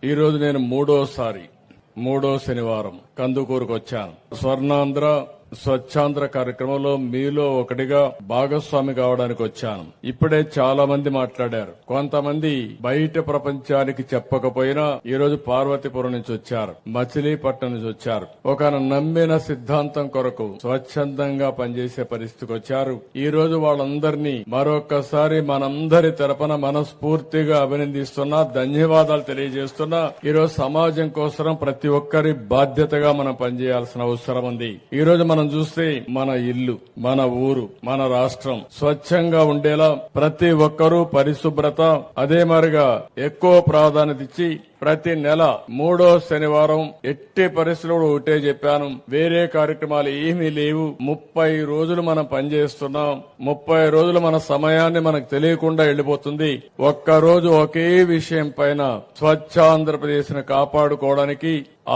ఈ రోజు నేను మూడో శనివారం కందుకూరుకు వచ్చాను. స్వర్ణాంధ్ర స్వచ్ఛాంధ్ర కార్యక్రమంలో మీలో ఒకటిగా భాగస్వామి కావడానికి వచ్చాను. ఇప్పుడే చాలా మంది మాట్లాడారు. కొంతమంది బయట ప్రపంచానికి చెప్పకపోయినా ఈ రోజు పార్వతీపురం నుంచి వచ్చారు, మచిలీపట్నం నుంచి వచ్చారు. ఒక నమ్మిన సిద్ధాంతం కొరకు స్వచ్ఛందంగా పనిచేసే పరిస్థితికి వచ్చారు. ఈ రోజు వాళ్ళందరినీ మరొక్కసారి మనందరి తరపున మనస్ఫూర్తిగా అభినందిస్తున్నా, ధన్యవాదాలు తెలియజేస్తున్నా. ఈ రోజు సమాజం కోసం ప్రతి ఒక్కరి బాధ్యతగా మనం పనిచేయాల్సిన అవసరం ఉంది. ఈ రోజు మనం చూస్తే మన ఇల్లు, మన ఊరు, మన రాష్ట్రం స్వచ్ఛంగా ఉండేలా ప్రతి ఒక్కరూ పరిశుభ్రత అదే మరిగా ఎక్కువ ప్రాధాన్యత ఇచ్చి ప్రతి నెల మూడో శనివారం ఎట్టి పరిస్థితుల్లో ఒకటే చెప్పాను, వేరే కార్యక్రమాలు ఏమీ లేవు. 30 రోజులు మనం పనిచేస్తున్నాం. 30 రోజులు మన సమయాన్ని మనకు తెలియకుండా వెళ్లిపోతుంది. ఒక్కరోజు ఒకే విషయం పైన స్వచ్ఛ ఆంధ్రప్రదేశ్ ను కాపాడుకోవడానికి,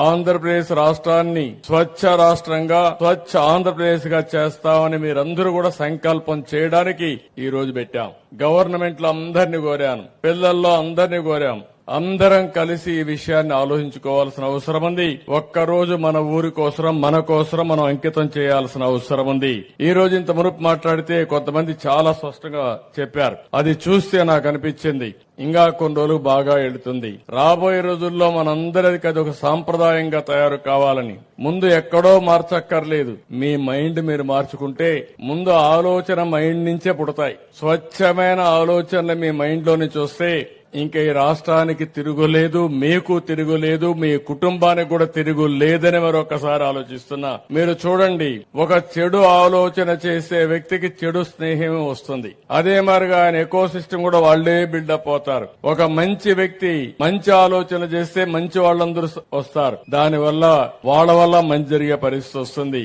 ఆంధ్రప్రదేశ్ రాష్ట్రాన్ని స్వచ్ఛ రాష్ట్రంగా, స్వచ్ఛ ఆంధ్రప్రదేశ్ గా చేస్తామని మీరందరూ కూడా సంకల్పం చేయడానికి ఈ రోజు పెట్టాం. గవర్నమెంట్ లో అందరినీ కోరాను, పిల్లల్లో అందరినీ కోరాం. అందరం కలిసి ఈ విషయాన్ని ఆలోచించుకోవాల్సిన అవసరం ఉంది. ఒక్కరోజు మన ఊరి కోసం, మన కోసం మనం అంకితం చేయాల్సిన అవసరం ఉంది. ఈ రోజు ఇంత మునుపు మాట్లాడితే కొంతమంది చాలా స్పష్టంగా చెప్పారు. అది చూస్తే నాకు అనిపించింది ఇంకా కొన్ని రోజులు బాగా వెళుతుంది. రాబోయే రోజుల్లో మనందరికీ అది ఒక సాంప్రదాయంగా తయారు కావాలని. ముందు ఎక్కడో మార్చక్కర్లేదు, మీ మైండ్ మీరు మార్చుకుంటే ముందు ఆలోచన మైండ్ నుంచే పుడతాయి. స్వచ్ఛమైన ఆలోచనలు మీ మైండ్ లో నుంచి వస్తే ఇంకా ఈ రాష్ట్రానికి తిరుగులేదు, మీకు తిరుగులేదు, మీ కుటుంబానికి కూడా తిరుగు లేదని మరొకసారి ఆలోచిస్తున్నా. మీరు చూడండి, ఒక చెడు ఆలోచన చేసే వ్యక్తికి చెడు స్నేహమే వస్తుంది. అదే మరిగా ఆయన ఎకో సిస్టమ్ కూడా వాళ్లే బిల్డప్ అవుతారు. ఒక మంచి వ్యక్తి మంచి ఆలోచన చేస్తే మంచి వాళ్ళందరూ వస్తారు. దానివల్ల వాళ్ళ వల్ల మంచి జరిగే పరిస్థితి వస్తుంది.